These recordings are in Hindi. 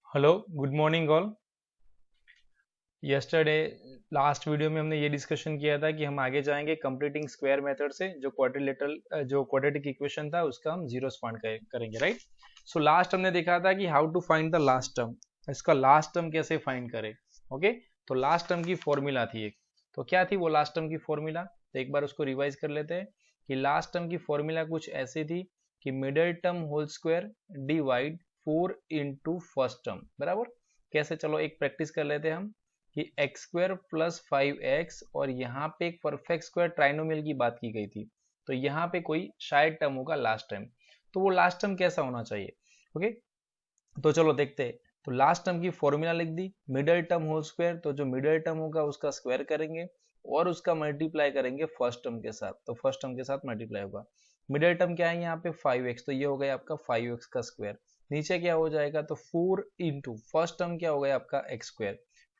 Hello, good morning all. Yesterday last video में हमने ये डिस्कशन किया था कि हम आगे जाएंगे कंप्लीटिंग स्क्वायर मेथड से। जो क्वाड्रेटिक इक्वेशन था उसका हम जीरो फाइंड करेंगे, राइट। सो लास्ट हमने देखा था कि how to find the last term, इसका लास्ट टर्म कैसे फाइंड करें। ओके, तो लास्ट टर्म की फॉर्मूला थी एक, तो क्या थी वो लास्ट टर्म की फॉर्मूला, तो एक बार उसको रिवाइज कर लेते हैं कि लास्ट टर्म की फॉर्मूला कुछ ऐसी थी कि middle term whole square divide 4 into first term बराबर। कैसे, चलो एक प्रैक्टिस कर लेते हैं हम कि एक्स स्क्वायर प्लस 5x, और यहाँ पे एक परफेक्ट स्क्वायर ट्राइनोमियल की बात की गई थी, तो यहाँ पे कोई शायद टर्म होगा लास्ट टर्म। तो वो लास्ट टर्म कैसा होना चाहिए। ओके, तो चलो देखते हैं। तो लास्ट टर्म की फॉर्मूला लिख दी, मिडल टर्म होल स्क्वायर, तो जो मिडल टर्म होगा उसका स्क्वायर करेंगे और उसका मल्टीप्लाई करेंगे फर्स्ट टर्म के साथ, तो फर्स्ट टर्म के साथ मल्टीप्लाई होगा। मिडल टर्म क्या है यहाँ पे 5x, तो ये हो गया आपका 5x का स्क्वायर। नीचे क्या हो जाएगा, तो 4 इंटू फर्स्ट टर्म क्या हो गया आपका एक्स स्क्वायर,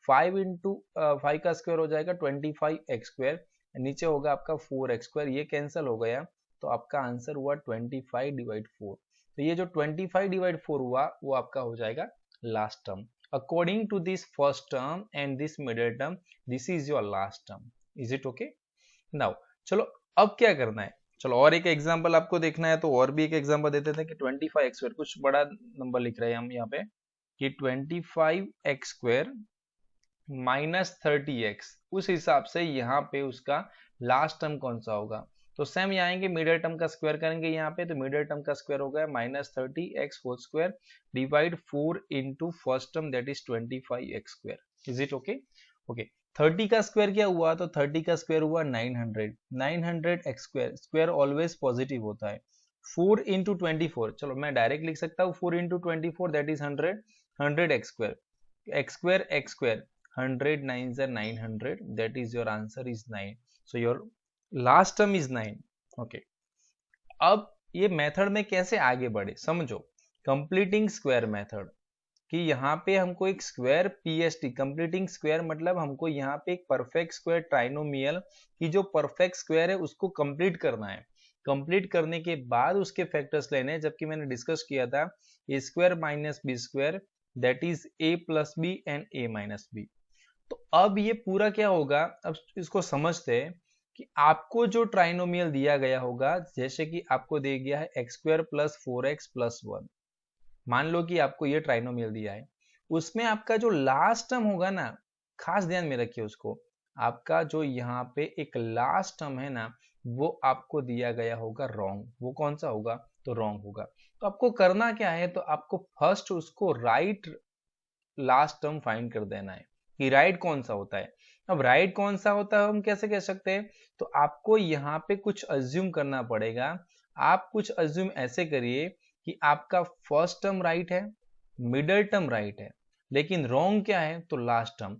5 इंटू 5 का स्क्वायर हो जाएगा 25x स्क्वायर, नीचे होगा आपका 4x स्क्वायर, ये कैंसिल हो गया, तो आपका आंसर हुआ 25 डिवाइड 4। तो ये जो 25 डिवाइड 4 हुआ वो आपका हो जाएगा last term. According to this first term and this middle term, this is your last term. Is it okay. Now चलो अब क्या करना है, चलो और एक एग्जांपल आपको देखना है, तो और भी एक एग्जांपल देते थे कि 25x स्क्वायर, कुछ बड़ा नंबर लिख रहे हैं हम यहाँ पे कि 25x स्क्वायर माइनस 30x, उस हिसाब से यहाँ पे उसका लास्ट टर्म कौन सा होगा। तो सेम यहाँ आएंगे, मिडिल टर्म का स्क्वायर करेंगे यहाँ पे, तो मिडिल टर्म का स्क्वायर हो गया minus 30x whole square divide 4 into first term that is 25x square. Is it okay. Okay, 30 का स्क्वायर क्या हुआ, तो 30 का स्क्वायर हुआ 900, 900x square, square always positive होता है। 4 इंटू 24, चलो मैं डायरेक्ट लिख सकता हूँ 4 into 24 that is 100, 100x square, x square 100 9s are 900, that is your answer is 9, so your last term is 9। okay, अब ये मेथड में कैसे आगे बढ़े समझो। कंप्लीटिंग स्क्वायर मेथड, कि यहाँ पे हमको एक स्क्वायर पीएसटी, कंप्लीटिंग स्क्वायर मतलब हमको यहाँ पे एक परफेक्ट स्क्वायर ट्राइनोमियल की जो परफेक्ट स्क्वायर है उसको कंप्लीट करना है। कंप्लीट करने के बाद उसके फैक्टर्स लेने, जबकि मैंने डिस्कस किया था a square minus B square that is a plus b and a minus B. तो अब ये पूरा क्या होगा, अब इसको समझते हैं कि आपको जो ट्राइनोमियल दिया गया होगा, जैसे कि आपको दे गया है x square plus 4x plus 1, मान लो कि आपको ये ट्राइनोमियल दिया है, उसमें आपका जो लास्ट टर्म होगा ना, खास ध्यान में रखिए उसको, आपका जो यहाँ पे एक लास्ट टर्म है ना, वो आपको दिया गया होगा रॉन्ग। वो कौन सा होगा, तो रॉन्ग होगा। तो आपको करना क्या है, तो आपको फर्स्ट उसको राइट लास्ट टर्म फाइंड कर देना है कि राइट कौन सा होता है। अब राइट कौन सा होता है हम कैसे कह सकते हैं, तो आपको यहाँ पे कुछ अज्यूम करना पड़ेगा। आप कुछ अज्यूम ऐसे करिए कि आपका फर्स्ट टर्म राइट है, मिडल टर्म राइट है, लेकिन रॉन्ग क्या है, तो लास्ट टर्म।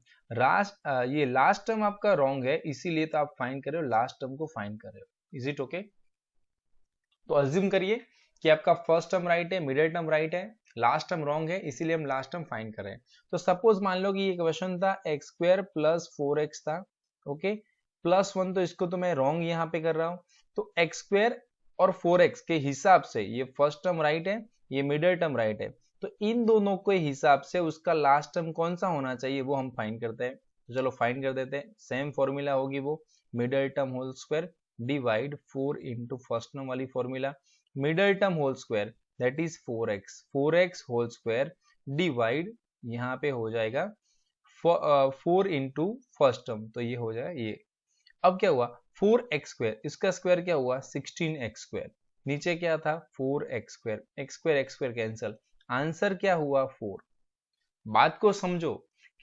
ये लास्ट टर्म आपका रॉन्ग है, इसीलिए तो आप फाइंड कर रहे हो, लास्ट टर्म को फाइंड कर रहे हो। Is it okay. तो अज्यूम करिए कि आपका फर्स्ट टर्म राइट है, मिडिल टर्म राइट है, लास्ट टर्म रॉन्ग है, इसीलिए हम लास्ट टर्म फाइंड कर रहे हैं। तो सपोज मान लो कि ये क्वेश्चन था एक्स स्क्वायर प्लस 4x था, ओके, प्लस 1, तो इसको तो मैं रॉन्ग यहाँ पे कर रहा हूँ। तो एक्स स्क्वायर और 4x के हिसाब से ये फर्स्ट टर्म राइट है, ये मिडिल टर्म राइट है, तो इन दोनों के हिसाब से उसका लास्ट टर्म कौन सा होना चाहिए वो हम फाइंड करते हैं। तो चलो फाइंड कर देते हैं। सेम फॉर्मूला होगी वो, middle term whole square divide 4 into first term वाली formula, middle term whole square that is 4x, 4x whole square divide यहाँ पे हो जाएगा 4 इंटू फर्स्ट टर्म, तो ये हो जाएगा ये। अब क्या हुआ, 4x स्क्वायर, इसका स्क्वायर क्या हुआ 16x स्क्वायर, नीचे क्या था 4x square, x square cancel, answer क्या हुआ 4। बात को समझो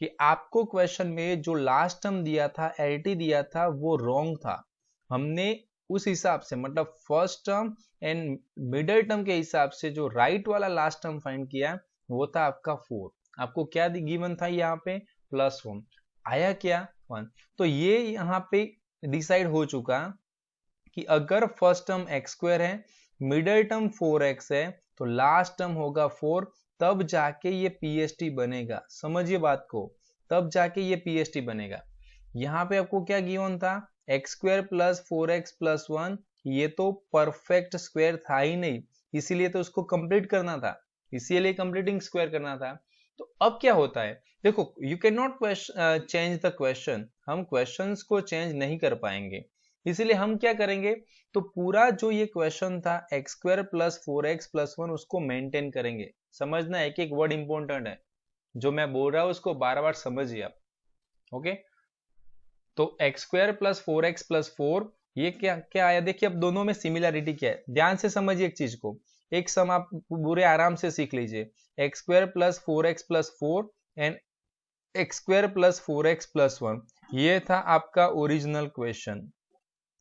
कि आपको क्वेश्चन में जो लास्ट टर्म दिया था, एलटी दिया था, वो रॉन्ग था। हमने उस हिसाब से मतलब first term and middle term के हिसाब से जो राइट वाला लास्ट टर्म फाइंड किया वो था आपका 4। आपको क्या गिवन था यहाँ पे +1, आया क्या 1। तो ये यहाँ पे डिसाइड हो चुका कि अगर फर्स्ट टर्म एक्स स्क्वायर है, मिडिल टर्म 4x है, तो लास्ट टर्म होगा 4, तब जाके ये पीएसटी बनेगा। समझिए बात को, तब जाके ये पीएसटी बनेगा। यहाँ पे आपको क्या गिवन था, x square plus 4x plus 1, ये तो परफेक्ट स्क्वायर था ही नहीं, इसीलिए तो उसको कंप्लीट करना था, इसीलिए कंप्लीटिंग स्क्वायर करना था। तो अब क्या होता है, देखो you can not change the question, हम क्वेश्चंस को चेंज नहीं कर पाएंगे, इसलिए हम क्या करेंगे, तो पूरा जो ये क्वेश्चन था एक्स स्क्वायर प्लस 4x+1 उसको मेंटेन करेंगे। समझना, एक एक वर्ड इंपॉर्टेंट है, जो मैं बोल रहा हूं उसको बार बार समझिए आप। ओके, तो एक्स स्क्वायर प्लस 4x+4 ये क्या क्या आया, देखिए अब दोनों में सिमिलरिटी क्या है, ध्यान से समझिए एक चीज को, एक सम आप पूरे आराम से सीख लीजिए, x square plus 4x+4 and x square plus 4x+1, ये था आपका ओरिजिनल क्वेश्चन,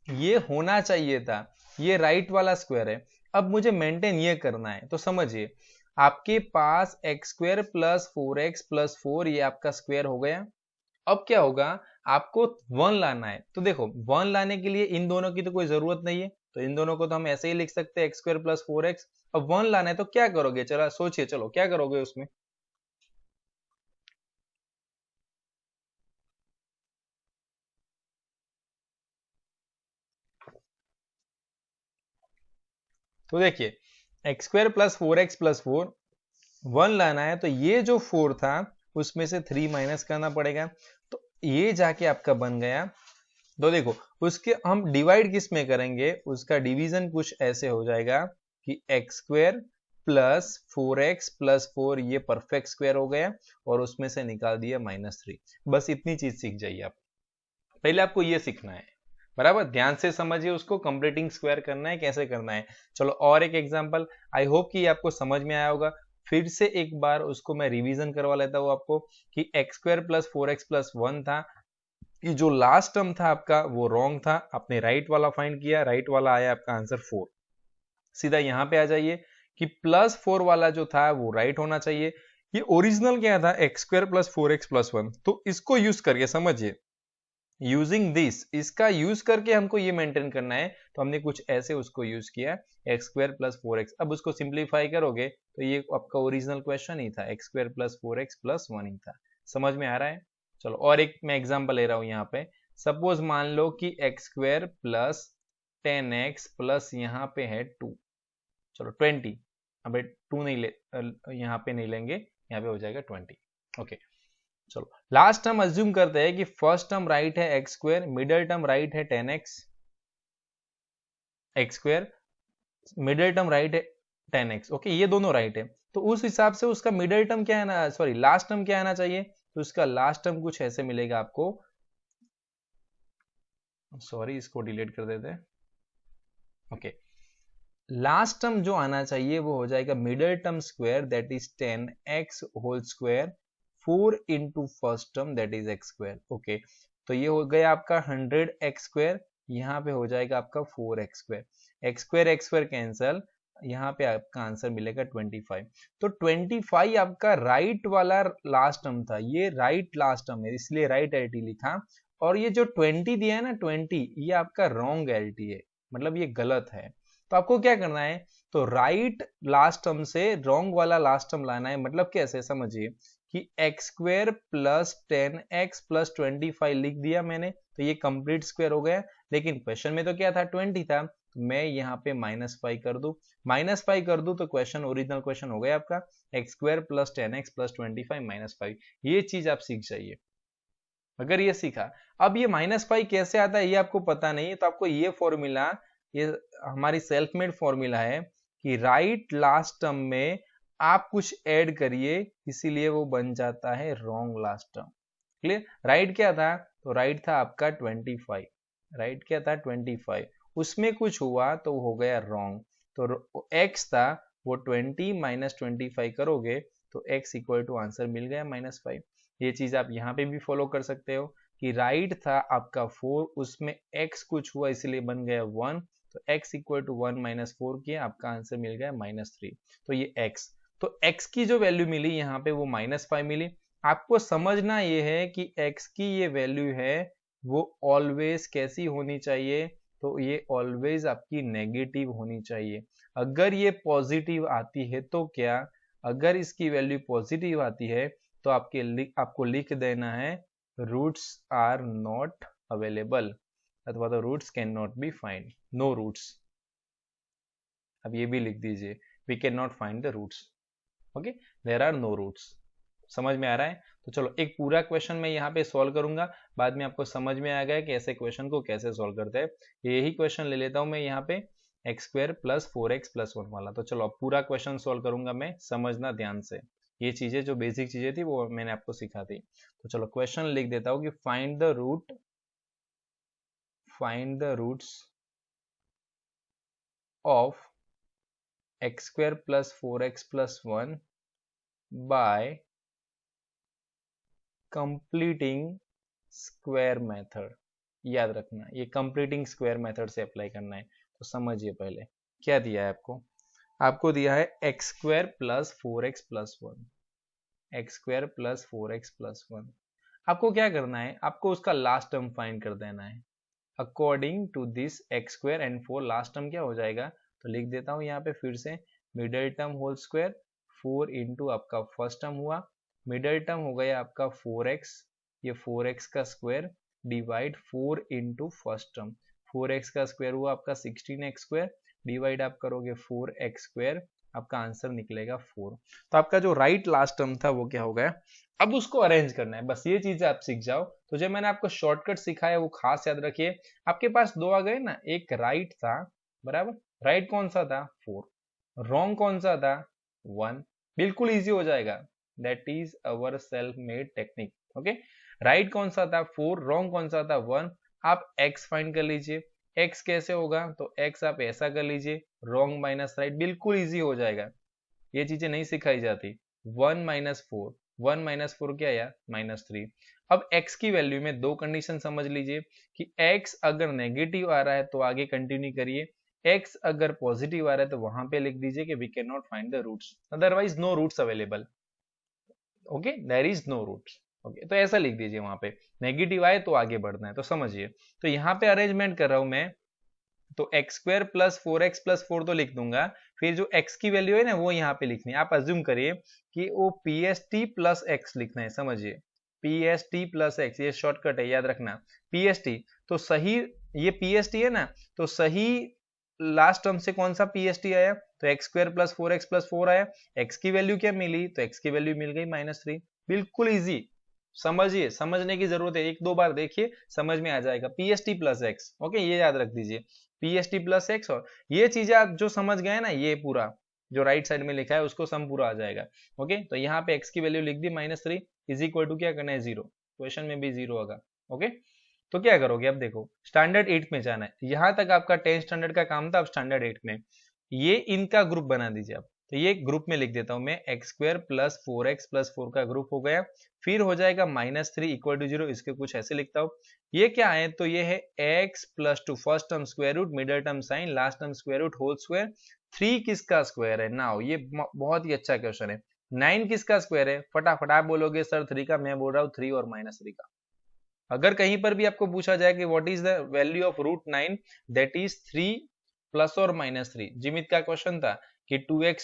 ये होना चाहिए था, ये राइट वाला स्क्वायर है। अब मुझे मेंटेन ये करना है, तो समझिए आपके पास एक्स स्क्वायर प्लस 4x+4 ये आपका स्क्वायर हो गया। अब क्या होगा, आपको 1 लाना है, तो देखो 1 लाने के लिए इन दोनों की तो कोई जरूरत नहीं है, तो इन दोनों को तो हम ऐसे ही लिख सकते हैं एक्स स्क्वायर प्लस 4x। अब 1 लाना है तो क्या करोगे, चलो सोचिए, चलो क्या करोगे उसमें, तो देखिए एक्स स्क्वायर प्लस 4x+4 1 लाना है, तो ये जो 4 था उसमें से 3 माइनस करना पड़ेगा, तो ये जाके आपका बन गया। तो देखो उसके हम डिवाइड किस में करेंगे, उसका डिवीजन कुछ ऐसे हो जाएगा कि एक्स स्क्वायर प्लस 4x+4 ये परफेक्ट स्क्वायर हो गया, और उसमें से निकाल दिया -3। बस इतनी चीज सीख जाइए आप, पहले आपको ये सीखना है, बराबर ध्यान से समझिए, उसको कंप्लीटिंग स्क्वायर करना है, कैसे करना है। चलो और एक एग्जांपल, आई होप कि आपको समझ में आया होगा, फिर से एक बार उसको मैं रिवीजन करवा लेता हूं आपको, कि एक्स स्क्वायर प्लस 4x+1 था, कि जो लास्ट टर्म था आपका वो रॉन्ग था, आपने राइट वाला फाइंड किया, राइट वाला आया आपका आंसर 4। सीधा यहां पे आ जाइए कि +4 वाला जो था वो राइट होना चाहिए, ये ओरिजिनल क्या था एक्स स्क्वायर प्लस 4x+1, तो इसको यूज करके समझिए, यूजिंग दिस, इसका यूज करके हमको ये मेंटेन करना है, तो हमने कुछ ऐसे उसको यूज किया एक्स स्क्वायर प्लस 4x। अब उसको सिंप्लीफाई करोगे तो ये आपका ओरिजिनल क्वेश्चन ही था, एक्स स्क्वायर प्लस 4x+1 ही था। समझ में आ रहा है। चलो और एक मैं एग्जांपल ले रहा हूं यहाँ पे, सपोज मान लो कि x square plus 10x plus यहाँ पे है 2, चलो 20, अब 2 नहीं ले, यहाँ पे नहीं लेंगे, यहाँ पे हो जाएगा 20। ओके, चलो लास्ट टर्म अज्यूम करते हैं कि फर्स्ट टर्म राइट है x square, middle term right है 10x, x square middle term right है 10x। ओके, ये दोनों राइट है, तो उस हिसाब से उसका मिडिल टर्म क्या है ना, सॉरी लास्ट टर्म क्या आना चाहिए, तो उसका लास्ट टर्म कुछ ऐसे मिलेगा आपको, सॉरी इसको डिलीट कर देते हैं। ओके, लास्ट टर्म जो आना चाहिए वो हो जाएगा middle term square, that is 10x whole square 4 into first term that is x square. Okay, तो ये हो गया आपका 100x स्क्वायर, यहाँ पे हो जाएगा आपका 4x square, x square cancel, यहाँ पे आपका आंसर मिलेगा 25। तो 25 आपका राइट वाला लास्ट टर्म था, ये राइट लास्ट टर्म है इसलिए राइट एलटी लिखा, और ये जो 20 दिया है ना 20, ये आपका रॉन्ग एलटी है, मतलब ये गलत है। तो आपको क्या करना है, तो राइट लास्ट टर्म से रॉन्ग वाला लास्ट टर्म लाना है, मतलब कैसे समझिए कि x square plus 10x plus 25 लिख दिया मैंने, तो ये कंप्लीट स्क्वायर हो गया, लेकिन क्वेश्चन में तो क्या था 20 था, तो मैं यहाँ पे -5 कर दूं, -5 कर दूं तो क्वेश्चन ओरिजिनल क्वेश्चन हो गया आपका x square plus 10x plus 25 -5। ये चीज आप सीख जाइए, अगर ये सीखा। अब ये -5 कैसे आता है ये आपको पता नहीं है, तो आपको ये फॉर्मूला, ये हमारी सेल्फ मेड फॉर्मूला है कि राइट लास्ट टर्म में आप कुछ ऐड करिए, इसीलिए वो बन जाता है wrong last term. Clear, right क्या था, तो राइट था आपका 25, राइट क्या था 25, उसमें कुछ हुआ तो हो गया रॉन्ग, तो x था वो 20 माइनस 25 करोगे तो x इक्वल टू आंसर मिल गया -5। ये चीज आप यहाँ पे भी फॉलो कर सकते हो कि राइट था आपका 4, उसमें x कुछ हुआ इसलिए बन गया 1, तो x इक्वल टू 1 माइनस 4 किया, आपका आंसर मिल गया -3। तो ये x, तो x की जो वैल्यू मिली यहाँ पे वो -5 मिली। आपको समझना ये है कि x की ये वैल्यू है वो ऑलवेज कैसी होनी चाहिए, तो ये ऑलवेज आपकी नेगेटिव होनी चाहिए। अगर ये पॉजिटिव आती है तो क्या, अगर इसकी वैल्यू पॉजिटिव आती है तो आपको लिख देना है रूट्स आर नॉट अवेलेबल, अथवा तो roots can not be find, no roots. अब ये भी लिख दीजिए, we can not find the roots, okay, there are no roots. समझ में आ रहा है? तो चलो एक पूरा क्वेश्चन मैं यहाँ पे सॉल्व करूंगा, बाद में आपको समझ में आ गया कि ऐसे क्वेश्चन को कैसे सॉल्व करते हैं। यही क्वेश्चन ले लेता हूँ मैं यहाँ पे x square plus 4x plus 1 वाला। तो चलो अब पूरा क्वेश्चन सॉल्व करूंगा मैं, समझना ध्यान से। ये चीजें जो बेसिक चीजें थी वो मैंने आपको सिखा दी। तो चलो क्वेश्चन लिख देता हूँ कि find the roots of x square plus 4x plus 1 by completing square method. याद रखना ये कंप्लीटिंग स्क्वायर मेथड से अप्लाई करना है। तो समझिए पहले क्या दिया है आपको दिया है x square plus 4x plus 1, x square plus 4x plus 1। आपको क्या करना है, आपको उसका लास्ट टर्म फाइंड कर देना है। According to this x square and 4 last term क्या हो जाएगा, तो लिख देता हूं यहाँ पे फिर से, middle term whole square 4 into आपका फर्स्ट टर्म हुआ, मिडल टर्म हो गया आपका 4x, ये 4x का square divide 4 into first term, 4x का स्क्वायर हुआ आपका 16x स्क्वायर, डिवाइड आप करोगे 4x स्क्वायर, आपका आंसर निकलेगा 4। तो आपका जो राइट लास्ट टर्म था वो क्या हो गया। अब उसको अरेंज करना है, बस ये चीजें आप सीख जाओ। तो जब मैंने आपको शॉर्टकट सिखाया वो खास याद रखिए। आपके पास दो आ गए ना, एक राइट था बराबर, राइट कौन सा था 4, रॉन्ग कौन सा था 1, बिल्कुल इजी हो जाएगा। That is our self made technique. Okay, right कौन सा था 4, रॉन्ग कौन सा था 1। आप x फाइंड कर लीजिए, x कैसे होगा, तो x आप ऐसा कर लीजिए, रॉन्ग माइनस राइट, बिल्कुल इजी हो जाएगा। ये चीजें नहीं सिखाई जाती। 1 माइनस 4, 1 माइनस 4 क्या आया -3। अब x की वैल्यू में दो कंडीशन समझ लीजिए कि x अगर नेगेटिव आ रहा है तो आगे कंटिन्यू करिए, x अगर पॉजिटिव आ रहा है तो वहां पे लिख दीजिए कि we can not find the roots, otherwise no roots available. Okay, there is no roots. Okay, तो ऐसा लिख दीजिए, वहां पे नेगेटिव आए तो आगे बढ़ना है। तो समझिए, तो यहाँ पे अरेंजमेंट कर रहा हूं मैं, तो x square plus 4x plus 4 तो लिख दूंगा, फिर जो x की वैल्यू है ना वो यहाँ पे लिखनी है। आप अज्यूम करिए कि वो PST प्लस x लिखना है, समझिए PST प्लस x, ये शॉर्टकट है याद रखना। PST तो सही, ये PST है ना, तो सही लास्ट टर्म से कौन सा PST आया, तो x square plus 4x plus 4 आया। x की वैल्यू क्या मिली, तो x की वैल्यू मिल गई -3। बिल्कुल इजी, समझिए, समझने की जरूरत है, एक दो बार देखिए समझ में आ जाएगा। PST प्लस x, ओके ये याद रख दीजिए, PST प्लस x। और ये चीजें आप जो समझ गए ना, ये पूरा जो राइट साइड में लिखा है उसको सम पूरा आ जाएगा। ओके, तो यहाँ पे x की वैल्यू लिख दी -3 इज इक्वल टू क्या करना है 0, क्वेश्चन में भी 0 होगा। ओके, तो क्या करोगे, अब देखो स्टैंडर्ड 8 में जाना है, यहां तक आपका 10 स्टैंडर्ड का काम था, अब स्टैंडर्ड 8 में ये इनका ग्रुप बना दीजिए आप। तो ये ग्रुप में लिख देता हूं मैं, x square plus 4x plus 4 का ग्रुप हो गया, फिर हो जाएगा -3 इक्वल टू 0, इसके कुछ ऐसे लिखता हूं। ये क्या है, तो ये है x plus 2 first term square root, middle term sign, last term square root whole square. 3 किसका स्क्वायर है, नाउ ये बहुत ही अच्छा क्वेश्चन है। 9 किसका स्क्वायर है, फटाफट आप बोलोगे सर 3 का, मैं बोल रहा हूँ 3 और -3 का। अगर कहीं पर भी आपको पूछा जाए कि what is the value of root 9, that is 3 plus और -3। जिमित का क्वेश्चन था कि 2x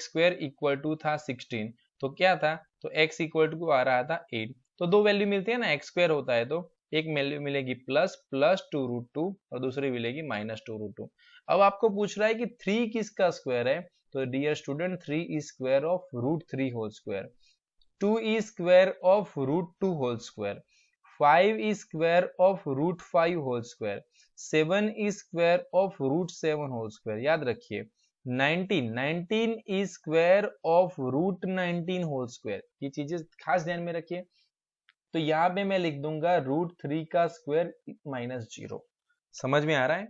स्क्वायर इक्वल टू था 16, तो क्या था, तो x इक्वल टू आ रहा था 8। तो दो वैल्यू मिलती है ना, x स्क्वायर होता है तो एक वैल्यू मिलेगी +2√2 और दूसरी मिलेगी -2√2। अब आपको पूछ रहा है कि 3 किसका स्क्वायर है, तो dear student 3 is square of √3 whole square, 2 is square of √2 whole square, 5 is square of √5 whole square, 7 is square of √7 whole square। याद रखिए 19 is square of √19 whole square। ये चीजें खास ध्यान में रखिए। तो यहाँ पे मैं लिख दूंगा √3 का स्क्वायर -0। समझ में आ रहा है?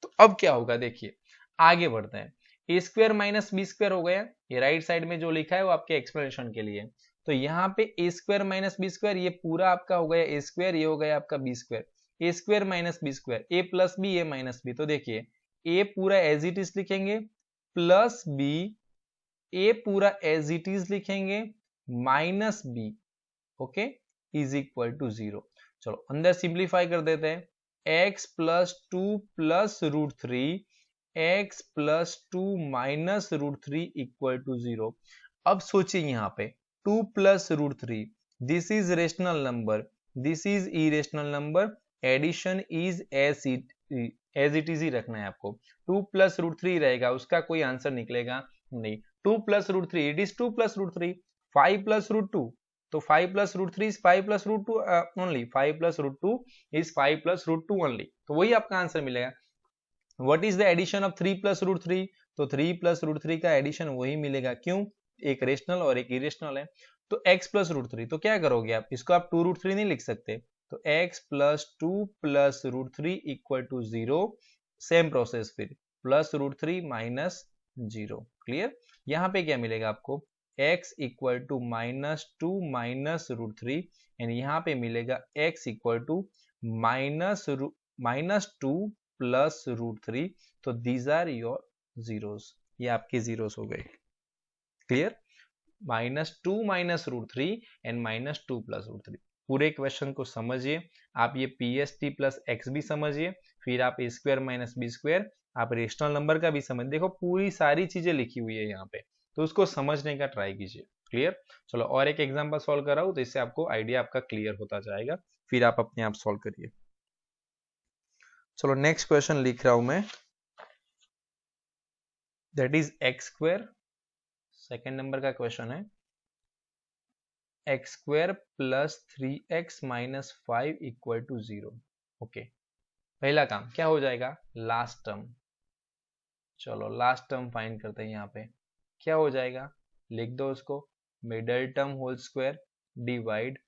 तो अब क्या होगा देखिए, आगे बढ़ते हैं। ए स्क्वायर माइनस बी स्क्वायर हो गया, ये राइट साइड में जो लिखा है वो आपके एक्सप्लेनेशन के लिए। तो यहाँ पे ए स्क्वायर माइनस बी स्क्वायर, ये पूरा आपका हो गया ए स्क्वायर, ये हो गया आपका B square. A square minus B square, A plus B, A minus B. तो देखिए ए पूरा एज इट इज लिखेंगे, प्लस बी, ए पूरा एज इट इज लिखेंगे, minus B, okay is equal to 0। चलो अंदर सिंप्लीफाई कर देते हैं, x plus 2 plus √3, x plus 2 minus √3 equal to 0। अब सोचिए यहाँ पे 2 plus √3, this is rational number, this is irrational number, addition is as it is ही रखना है आपको। 2 प्लस √3 रहेगा, उसका कोई आंसर निकलेगा नहीं। 2 plus root 3, it is 2 plus root 3. 5 plus root 2, तो 5 plus root 3 is 5 plus root 2 only. 5 plus root 2 is 5 plus root 2 only. तो वही आपका आंसर मिलेगा. What is the addition of 3 plus root 3? तो 3 plus root 3 का एडिशन वही मिलेगा. क्यों? एक रेशनल और एक इरेशनल है. तो x plus root 3, तो क्या करोगे आप? इसको आप 2 root 3 नहीं लिख सकते. तो x plus 2 plus root 3 equal to 0. Same process फिर प्लस रूट 3 माइनस 0. क्लियर? यहाँ पे क्या मिलेगा आपको? x equal to -2 minus root 3 and यहाँ पे मिलेगा x equal to -2 plus root 3. तो दीज आर योर जीरोस. ये आपके जीरोस हो गए. Clear? -2 minus root 3 and -2 plus root 3. पूरे क्वेश्चन को समझिए. आप ये PST प्लस x भी समझिए, फिर आप a square minus B square, आप रेशनल नंबर का भी समझ. देखो पूरी सारी चीजें लिखी हुई है यहाँ पे, तो उसको समझने का ट्राई कीजिए. क्लियर? चलो और एक एग्जांपल सॉल्व कर रहा हूँ, तो इससे आपको आइडिया आपका क्लियर होता जाएगा, फिर आप अपने आप सॉल्व करिए. चलो नेक्स्ट क्वेश्चन लिख रहा हूं मैं, that is x square. Second number का क्वेश्चन है. X square plus 3x minus 5 equal to 0. Okay, पहला काम क्या हो जाएगा? Last term. चलो लास्ट टर्म फाइंड करते हैं. यहाँ पे क्या हो जाएगा? लिख दो उसको. Middle term whole square divide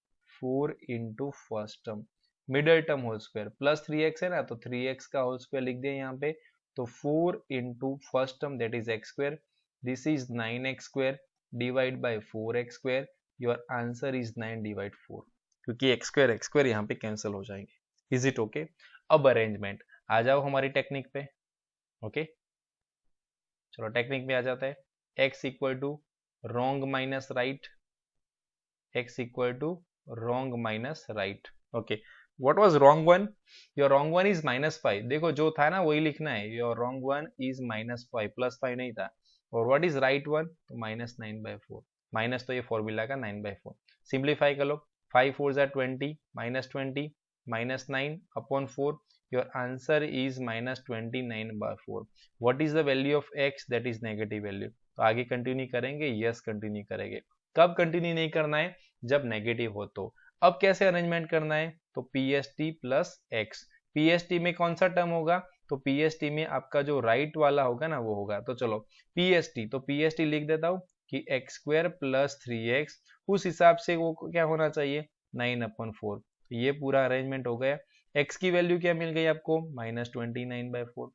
4 into first term. Middle term whole square plus 3x है ना, तो 3x का होल स्क्वायर लिख दिया यहाँ पे. तो 4 into first term that is x square. This is 9x square divide by 4x square. Your answer is 9 divide 4, क्योंकि एक्स स्क्वायर यहाँ पे कैंसिल हो जाएंगे. Is it okay? अब अरेंजमेंट आ जाओ हमारी टेक्निक पे. ओके चलो टेक्निक पे आ जाता है. x equal to wrong minus right. x equal to wrong minus right. Okay, what was wrong one? Your wrong one is -5. देखो जो था ना वही लिखना है. Your wrong one is -5, +5 नहीं था. और what is right one? तो -9/4. माइनस तो ये फॉर्मूला का 9/4. सिंप्लीफाई कर लो. 5 4 20, -20 -9 upon 4. Your answer is -29/4. What is the value of x? That is negative value. तो आगे कंटिन्यू करेंगे? यस कंटिन्यू करेंगे. कब कंटिन्यू नहीं करना है? जब नेगेटिव हो. तो अब कैसे अरेंजमेंट करना है? तो PST प्लस x. PST में कौन सा टर्म होगा? तो PST में आपका जो राइट वाला होगा ना वो होगा. तो चलो PST, तो PST लिख देता हूं कि x स्क्वायर प्लस 3x, उस हिसाब से वो क्या होना चाहिए? 9/4. तो ये पूरा अरेंजमेंट हो गया. x की वैल्यू क्या मिल गई आपको? -29/4.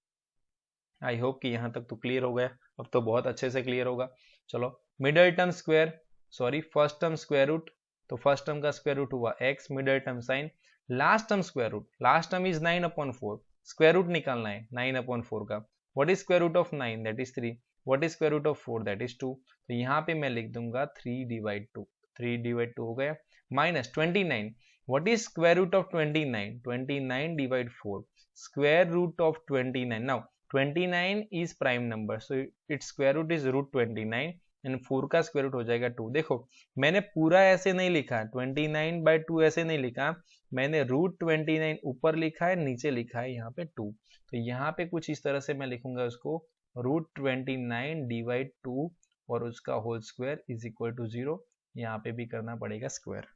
आई होप कि यहाँ तक तो क्लियर हो गया. अब तो बहुत अच्छे से क्लियर होगा. चलो middle term square, sorry first term square root. तो फर्स्ट टर्म का स्क्वायर रूट हुआ x, middle term sign. Last term square root. Last term is 9/4. Square root निकालना है 9/4 का. What is square root of 9? That is 3. What is square root of 4? That is 2. तो यहाँ पे मैं लिख दूंगा 3 डिवाइड 2. 3 डिवाइड 2 हो गया. Minus 29. What is square root of 29? 29 divide 4. Square root of 29. Now 29 is prime number, so its square root is √29 and 4 का स्क्वायर रूट हो जाएगा 2. देखो मैंने पूरा ऐसे नहीं लिखा, 29/2 ऐसे नहीं लिखा, मैंने √29 ऊपर लिखा है, नीचे लिखा है यहाँ पे 2. तो यहाँ पे कुछ इस तरह से मैं लिखूंगा उसको, √29 डिवाइड 2 और उसका whole square is equal to 0. यहाँ पे भी करना पड़ेगा स्क्वायर.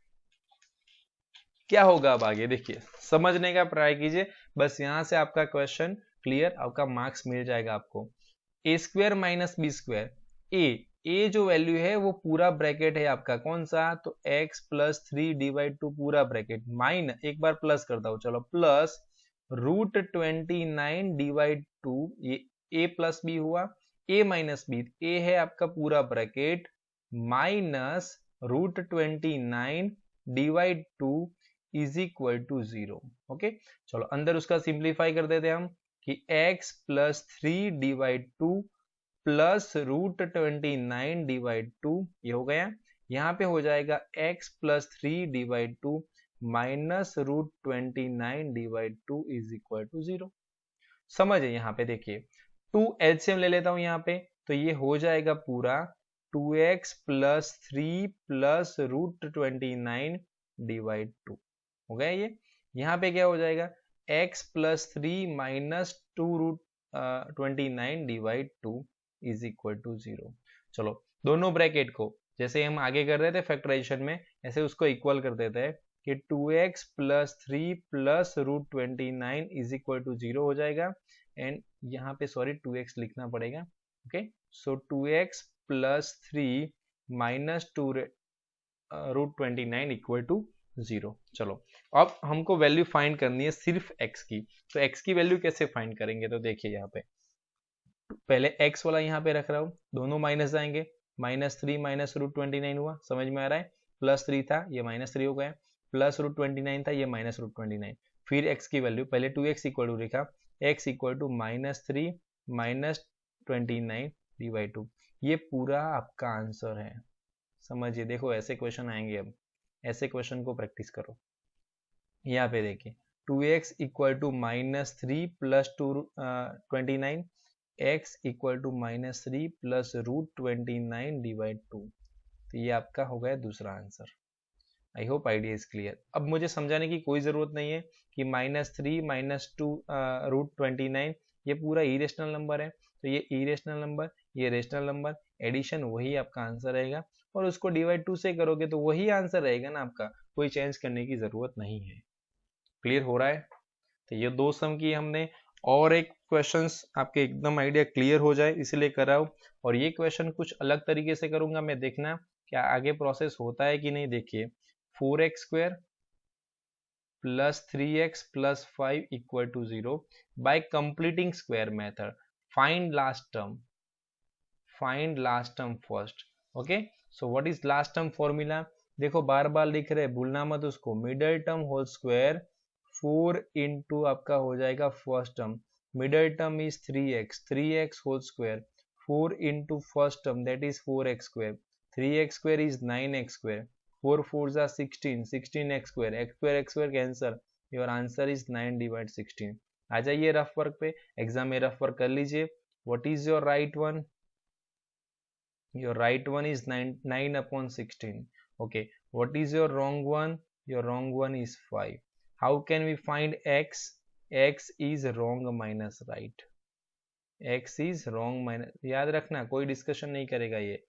क्या होगा अब आगे देखिए, समझने का ट्राई कीजिए. बस यहाँ से आपका क्वेश्चन क्लियर, आपका मार्क्स मिल जाएगा आपको. ए स्क्वायर माइनस बी स्क्वायर. ए जो वैल्यू है वो पूरा ब्रैकेट है आपका, कौन सा? तो x प्लस 3 डिवाइड 2 पूरा ब्रैकेट, माइनस एक बार प्लस करता हूं, चलो प्लस √29 डिवाइड 2. ये a प्लस बी हुआ, a माइनस बी, a है आपका पूरा bracket, minus √29 divide 2 is equal to 0. Okay चलो अंदर उसका सिंप्लीफाई कर देते हैं हम कि x plus 3 divide 2 plus √29 divide 2, ये हो गया. यहाँ पे हो जाएगा x plus 3 divide 2 minus √29 divide 2 is equal to 0. समझे? यहाँ पे देखिए 2 एलसीएम ले लेता हूँ यहाँ पे, तो ये हो जाएगा पूरा 2x प्लस 3 प्लस √29 डिवाइड 2 हो गया. ये यहाँ पे क्या हो जाएगा? x plus 3 minus 2 √29 divide 2 is equal to 0. चलो दोनों ब्रैकेट को जैसे हम आगे कर रहे थे फैक्टराइजेशन में, ऐसे उसको इक्वल कर देते हैं कि 2x plus 3 plus root 29 is equal to 0 हो जाएगा। एंड यहाँ पे सॉरी 2x लिखना पड़ेगा। Okay, so 2x plus 3 minus 2 root 29 equal to 0। चलो अब हमको वैल्यू फाइंड करनी है सिर्फ x की। तो x की वैल्यू कैसे फाइंड करेंगे, तो देखिए यहाँ पे पहले x वाला यहाँ पे रख रहा हूँ, दोनों माइनस जाएंगे, -3 माइनस रूट 29 हुआ, समझ में आ रहा है। +3 था ये -3 हो गया, प्लस रूट 29 था ये माइनस रूट 29। फिर x की वैल्यू पहले 2x इक्वल टू लिखा, x equal to -3 minus 29 divide 2। ये पूरा आपका आंसर है। समझिए, देखो ऐसे क्वेश्चन आएंगे, अब ऐसे क्वेश्चन को प्रैक्टिस करो। यहाँ पे देखिए 2x equal to -3 plus 29, x equal to -3 plus root 29 divide 2। तो ये आपका हो गया दूसरा answer. I hope idea is clear. अब मुझे समझाने की कोई ज़रूरत नहीं है कि -3 माइनस 2 रूट 29 ये पूरा इरेशनल नंबर है, तो ये इरेशनल नंबर ये रेशनल नंबर, एडिशन वही आपका आंसर रहेगा, और उसको डिवाइड 2 से करोगे तो वही आंसर रहेगा ना आपका, कोई चेंज करने की ज़रूरत नहीं है। क्लियर हो रहा है? तो ये दो सम की हमने, और एक क्वेश्चंस आपके एकदम आइडिया क्लियर हो जाए इसलिए कर रहा हूँ। और ये क्वेश्चन कुछ अलग तरीके से करूंगा मैं, देखना क्या आगे प्रोसेस होता है कि नहीं। देखिए 4x square plus 3x plus 5 equal to 0 by completing square method, find last term first. Okay, so what is last term formula, देखो बार बार लिख रहे, भूलना मत उसको, middle term whole square 4 into आपका हो जाएगा first term, middle term is 3x whole square 4 into first term that is 4x square, 3x square is 9x square, 4 4s are 16, 16x square cancer, your answer is 9 divide 16। आ जाइए रफ वर्क पे, एग्जाम में रफ वर्क कर लीजिए। What is your right one, your right one is 9 upon 16। okay, what is your wrong one, your wrong one is 5। how can we find x, x is wrong minus right, x is wrong minus, याद रखना कोई डिस्कशन नहीं करेगा ये,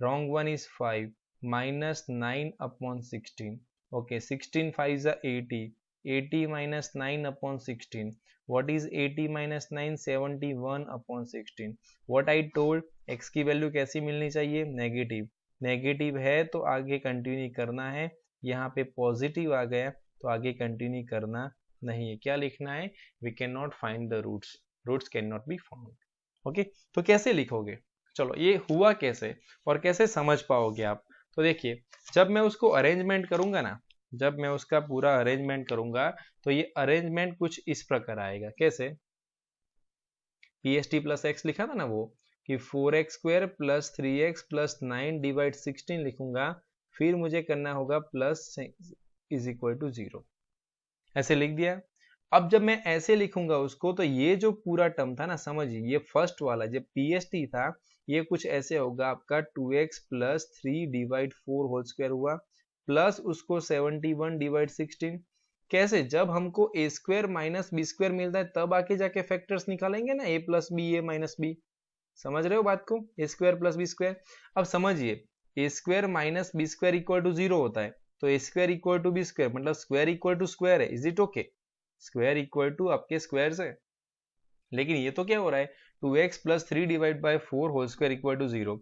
wrong one is 5 minus 9 upon 16। okay, 16 5s are 80, 80 minus 9 upon 16, what is 80 minus 9, 71 upon 16। what I told, x की वैल्यू कैसी मिलनी चाहिए, नेगेटिव, नेगेटिव है तो आगे कंटिन्यू करना है, यहाँ पे पॉजिटिव आ गया तो आगे कंटिन्यू करना नहीं है। क्या लिखना है, we can not find the roots, roots can not be found. Okay, तो कैसे लिखोगे, चलो ये हुआ कैसे और कैसे समझ पाओगे आप। तो देखिए जब मैं उसको अरेंजमेंट करूंगा ना, जब मैं उसका पूरा अरेंजमेंट करूंगा तो ये अरेंजमेंट कुछ इस प्रकार आएगा, कैसे, pst प्लस x लिखा था ना वो, कि 4x square plus 3x plus 9 divide 16 लिखूंगा, फिर मुझे करना होगा प्लस इज इक्वल टू 0, ऐसे लिख दिया। अब जब मैं ऐसे लिखूंगा उसको, तो ये जो पूरा टर्म था ना, समझिए ये फर्स्ट वाला जब pst था, ये कुछ ऐसे होगा आपका 2x plus 3 divide 4 whole square हुआ, प्लस उसको 71 डिवाइड 16। कैसे, जब हमको a square minus B square मिलता है तब आके जाके फैक्टर्स निकालेंगे ना, a plus B A minus B, समझ रहे हो बात को, a square plus B square. अब समझिए a square minus B square equal to 0 होता है, तो a square equal to B square, मतलब स्क्वायर इक्वल टू स्क्वायर है, is it okay, square equal to आपके स्क्वायर से। लेकिन ये तो क्या हो रहा है, 2x plus 3 divide by 4 whole square equal to 0।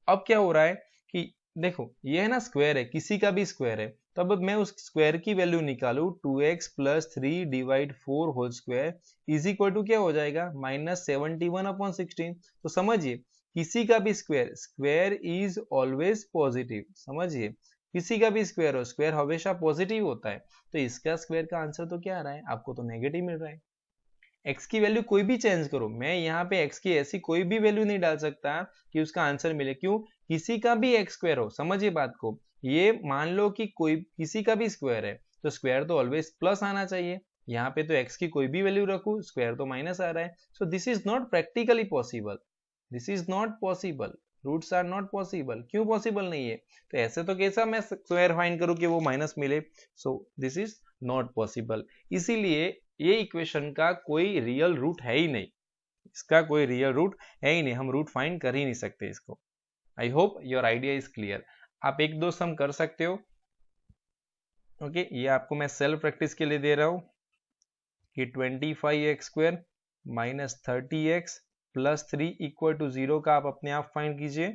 अब क्या हो रहा है कि देखो ये है ना स्क्वायर है, किसी का भी स्क्वायर है, तो अब मैं उस स्क्वायर की वैल्यू निकालू, 2x plus 3 divide 4 whole square is equal to क्या हो जाएगा, माइनस 71 अपॉन 16। तो समझिए किसी का भी square, square is always positive, समझिए किसी का भी स्क्वायर हो, स्क्वायर हमेशा पॉजिटिव होता है, तो इसका स्क्वायर का आंसर तो क्या आ रहा है, आपको तो नेगेटिव मिल रहा है। x की वैल्यू कोई भी चेंज करो, मैं यहाँ पे x की ऐसी कोई भी वैल्यू नहीं डाल सकता कि उसका आंसर मिले, क्यों, किसी का भी x स्क्वायर हो, समझिए बात को, ये मान लो कि कोई किसी का भी स्क्वायर है तो स्क्वायर तो ऑलवेज प्लस आना चाहिए, यहाँ पे तो x की कोई भी वैल्यू रखूं स्क्वायर तो माइनस आ रहा है, so this is not practically possible, this is not possible, roots are not possible. क्यों पॉसिबल नहीं है, तो ऐसे तो कैसा मैं स्क्वायर फाइंड करूं कि वो माइनस मिले, सो दिस इज नॉट पॉसिबल। इसीलिए ये इक्वेशन का कोई रियल रूट है ही नहीं, इसका कोई रियल रूट है ही नहीं, हम रूट फाइंड कर ही नहीं सकते इसको। आई hope your idea is clear. आप एक दो सम कर सकते हो। ओके, ये आपको मैं सेल्फ प्रैक्टिस के लिए दे रहा हूँ कि 25x² minus 30x plus 3 equal to 0 का आप अपने आप फाइंड कीजिए,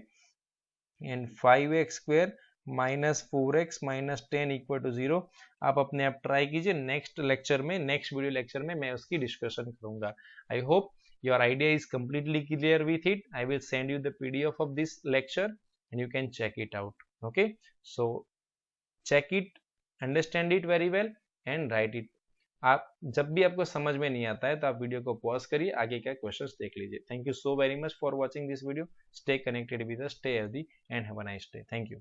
and 5x² minus 4x minus 10 equal to 0 आप अपने आप ट्राई कीजिए। नेक्स्ट लेक्चर में, नेक्स्ट वीडियो लेक्चर में मैं उसकी डिस्कशन करूंगा। I hope your idea is completely clear with it. I will send you the PDF of this lecture and you can check it out. Okay, so check it, understand it very well and write it. आप जब भी आपको समझ में नहीं आता है तो आप वीडियो को पॉज करिए, आगे का क्वेश्चंस देख लीजिए। Thank you so very much for watching this video. Stay connected with us, stay healthy and have a nice day. Thank you.